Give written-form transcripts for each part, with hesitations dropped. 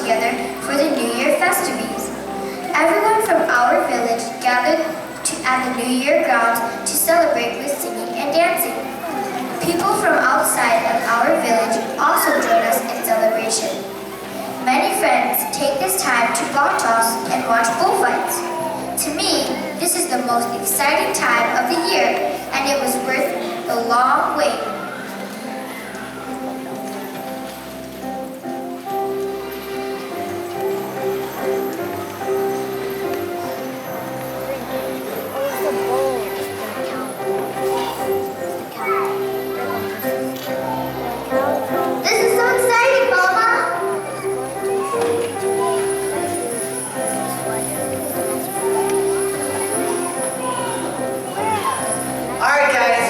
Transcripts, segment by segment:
together for the New Year festivities. Everyone from our village gathered at the New Year grounds to celebrate with singing and dancing. People from outside of our village also join us in celebration. Many friends take this time to ball toss and watch bullfights. To me, this is the most exciting time of the year, and it was worth the long wait. This is so exciting, Mama! Alright guys,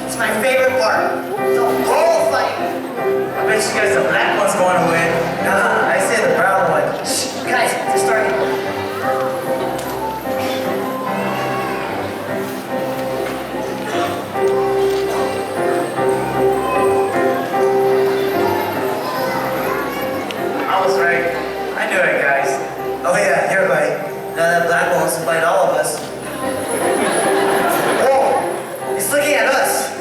it's my favorite part. The bullfight. I bet you guys the black one's going to win. Nah, I say the brown one. Shh, guys, they're starting. I was right. I knew it, guys. Oh yeah, here, buddy. Now that black one wants to fight all of us. Whoa! He's looking at us.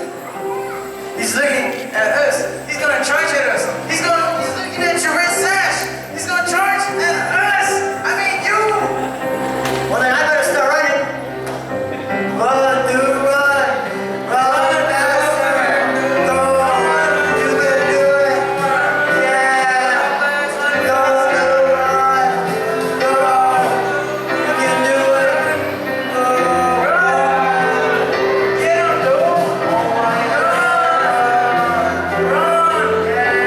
He's looking at us. He's gonna charge at us. He's looking at your red sash. He's gonna charge at us. I mean you. Well then I better start running. Run, dude, run. Run faster. Go on. You can do it. Yeah. Go on. Go on. You can do it. Go on. Get him, dude. Oh my God. Run. Yeah.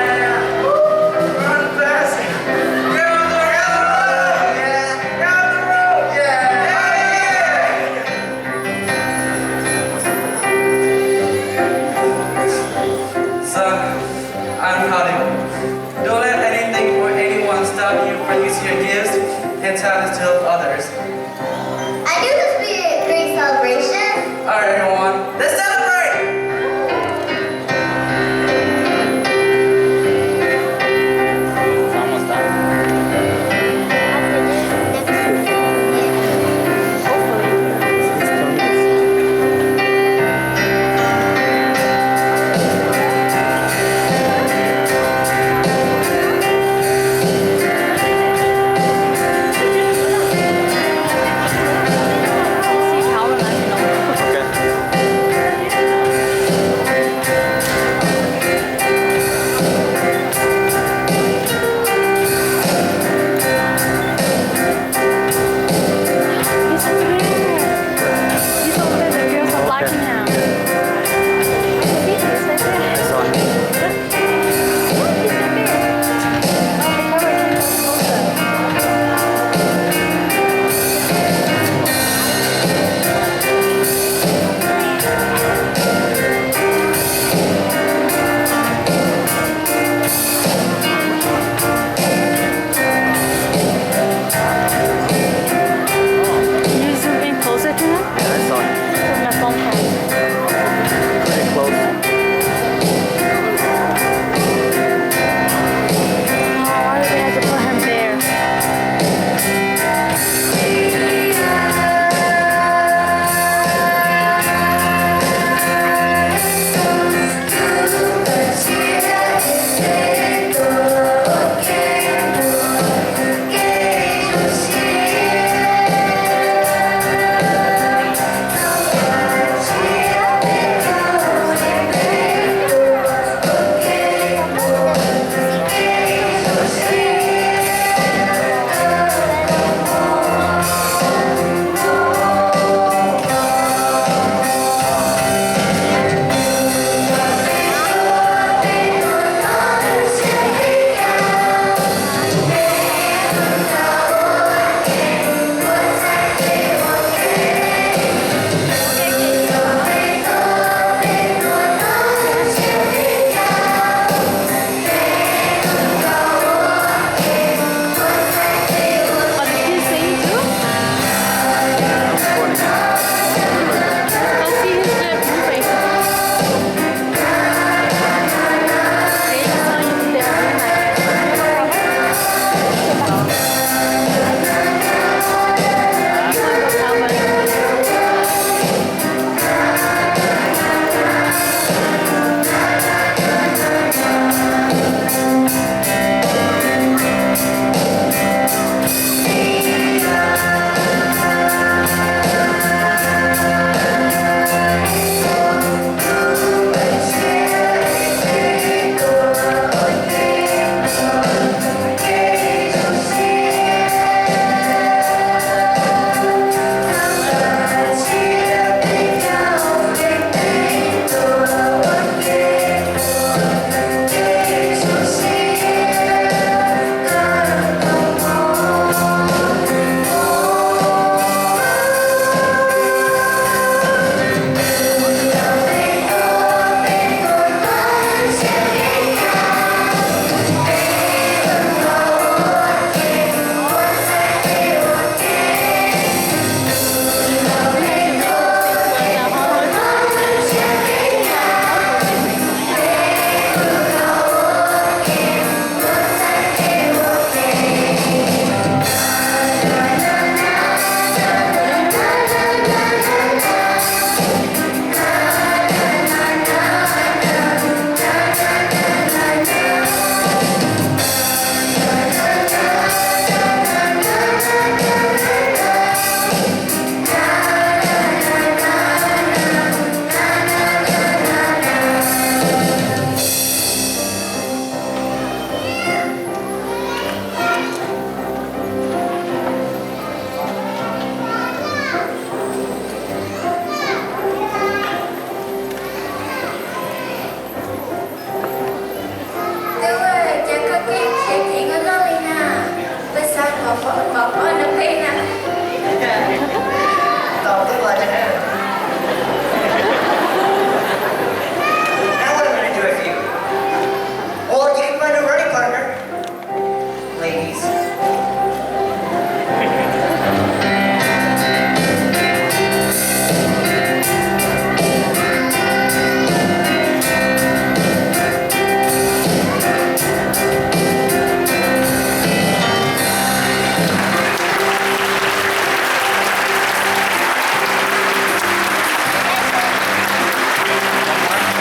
Run fast. Get on the road. Yeah. Get on the road. Yeah. Son, I'm proud of you. Don't let anything or anyone stop you from using your gifts and talents to help others. I knew this would be a great celebration. Alright,